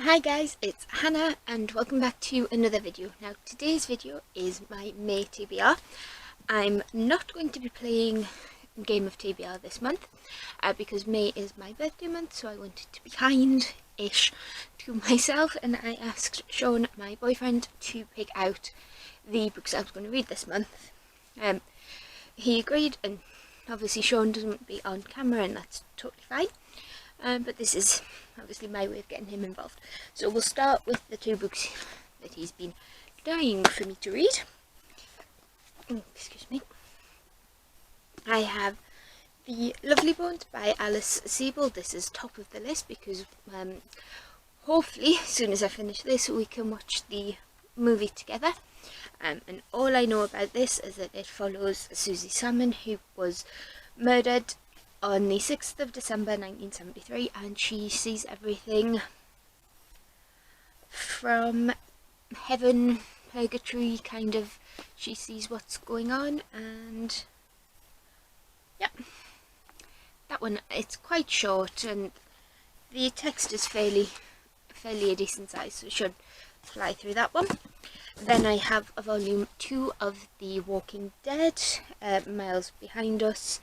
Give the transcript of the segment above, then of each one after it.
Hi guys, it's Hannah and welcome back to another video. Now today's video is my May TBR. I'm not going to be playing Game of TBR this month because May is my birthday month, so I wanted to be kind-ish to myself and I asked Sean, my boyfriend, to pick out the books I was going to read this month. He agreed, and obviously Sean doesn't want to be on camera and that's totally fine. But this is obviously my way of getting him involved. So we'll start with the two books that he's been dying for me to read. Excuse me. I have The Lovely Bones by Alice Sebold. This is top of the list because hopefully as soon as I finish this we can watch the movie together. And all I know about this is that it follows Susie Salmon, who was murdered on the 6th of December 1973, and she sees everything from heaven, purgatory, kind of. She sees what's going on, and yeah, that one, it's quite short and the text is fairly a decent size, so it should fly through that one. Then I have a volume 2 of The Walking Dead, Miles Behind Us,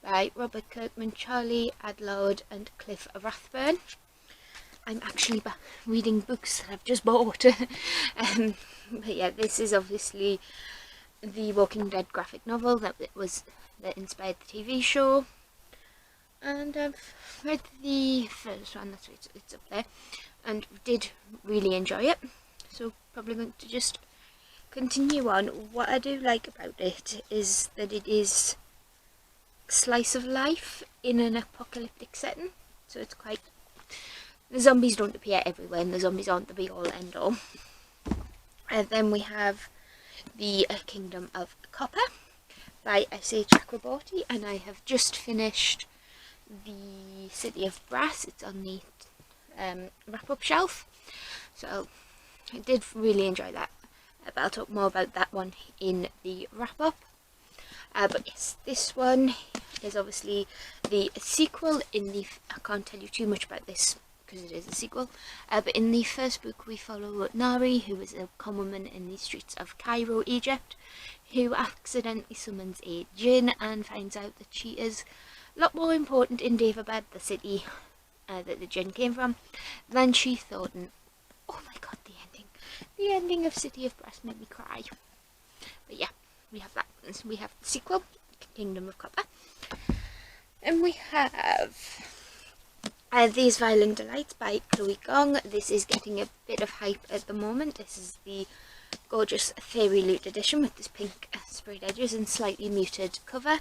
by Robert Kirkman, Charlie Adlard and Cliff Rathburn. I'm actually reading books that I've just bought. But yeah, this is obviously the Walking Dead graphic novel that inspired the TV show. And I've read the first one, that's why it's up there, and did really enjoy it. So probably going to just continue on. What I do like about it is that it is slice of life in an apocalyptic setting, so it's quite, the zombies don't appear everywhere and the zombies aren't the be all end all. And then we have The Kingdom of Copper by S.A. Chakraborty, and I have just finished The City of Brass. It's on the wrap-up shelf, so I did really enjoy that, but I'll talk more about that one in the wrap-up. But yes, this one is obviously the sequel. I can't tell you too much about this because it is a sequel, but in the first book we follow Nari, who is a common woman in the streets of Cairo, Egypt, who accidentally summons a djinn and finds out that she is a lot more important in Daevabad, the city that the djinn came from, than she thought. And oh my god, the ending of City of Brass made me cry. But yeah, we have that. We have the sequel, Kingdom of Copper, and we have These Violin Delights by Chloe Gong. This is getting a bit of hype at the moment. This is the gorgeous Fairy Loot edition with this pink sprayed edges and slightly muted cover,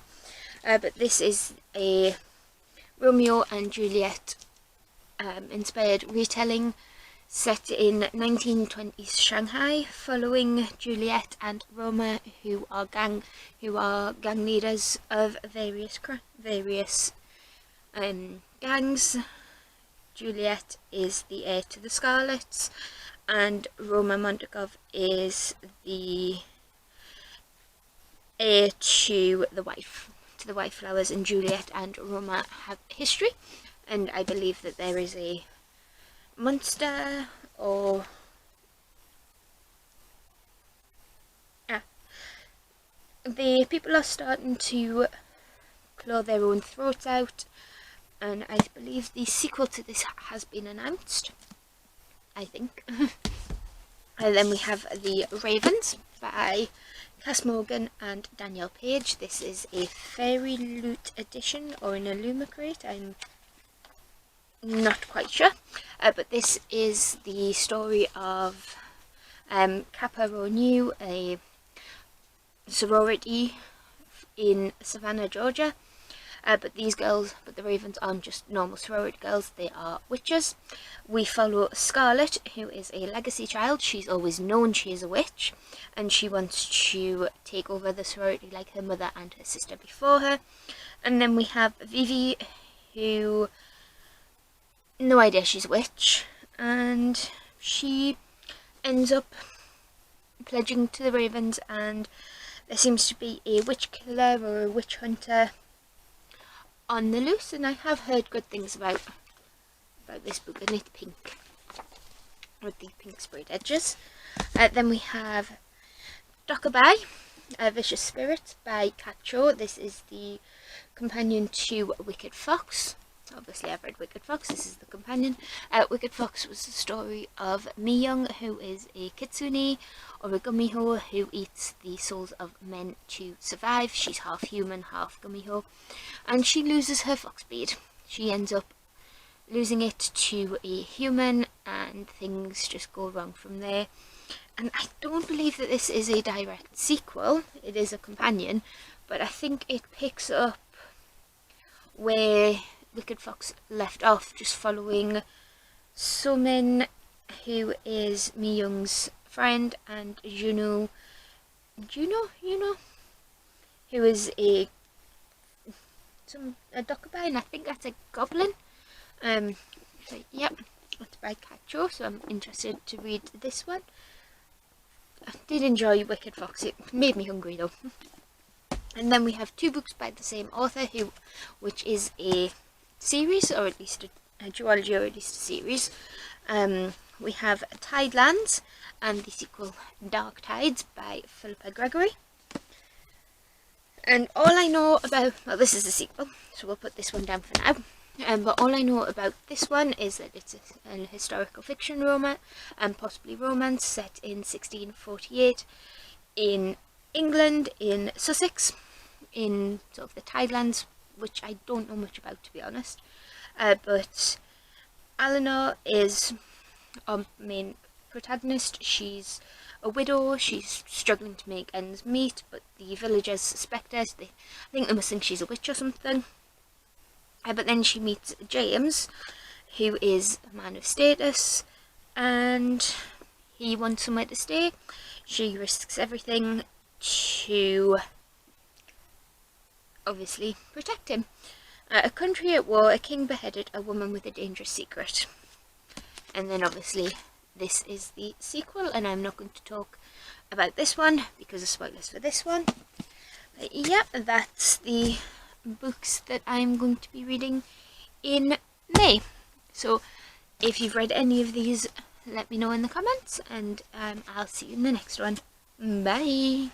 but this is a Romeo and Juliet inspired retelling set in 1920s Shanghai, following Juliet and Roma, who are gang leaders of various gangs. Juliet is the heir to the Scarlets, and Roma Montakov is the heir to the White Flowers, and Juliet and Roma have history, and I believe that there is a monster or the people are starting to claw their own throats out, and I believe the sequel to this has been announced, I think. And then we have The Ravens by Cass Morgan and Danielle Page. This is a Fairy Loot edition or an Illumicrate, I'm not quite sure, but this is the story of Kappa Rho Nu, a sorority in Savannah, Georgia, but the Ravens aren't just normal sorority girls, they are witches. We follow Scarlet, who is a legacy child. She's always known she is a witch, and she wants to take over the sorority like her mother and her sister before her. And then we have Vivi, who, no idea she's a witch, and she ends up pledging to the Ravens, and there seems to be a witch killer or a witch hunter on the loose, and I have heard good things about this book, and it's pink. with the pink sprayed edges. Then we have Dokubai, Vicious Spirit by Kat Cho. This is the companion to Wicked Fox. Obviously I've read Wicked Fox, this is the companion. Wicked Fox was the story of Mi-young, who is a kitsune or a gumiho who eats the souls of men to survive. She's half human, half gumiho, and she loses her fox beard. She ends up losing it to a human and things just go wrong from there. And I don't believe that this is a direct sequel, it is a companion, but I think it picks up where Wicked Fox left off, just following Sumin, who is Mi-young's friend, and Juno, who is a Dokubai, and I think that's a goblin. So yep, it's by Kat Cho, so I'm interested to read this one. I did enjoy Wicked Fox, it made me hungry though. And then we have 2 books by the same author, which is a series, or at least a duology, or at least a series. We have Tidelands and the sequel Dark Tides by Philippa Gregory. And all I know about, well, this is the sequel, so we'll put this one down for now. But all I know about this one is that it's an historical fiction romance, and possibly romance, set in 1648 in England, in Sussex, in sort of the Tidelands, which I don't know much about, to be honest. But Eleanor is our main protagonist. She's a widow, she's struggling to make ends meet, but the villagers suspect her. I think they must think she's a witch or something. But then she meets James, who is a man of status, and he wants somewhere to stay. She risks everything to obviously protect him. A country at war, a king beheaded, a woman with a dangerous secret. And then obviously this is the sequel, and I'm not going to talk about this one because of spoilers for this one. But yeah, that's the books that I'm going to be reading in May. So if you've read any of these, let me know in the comments, and I'll see you in the next one. Bye!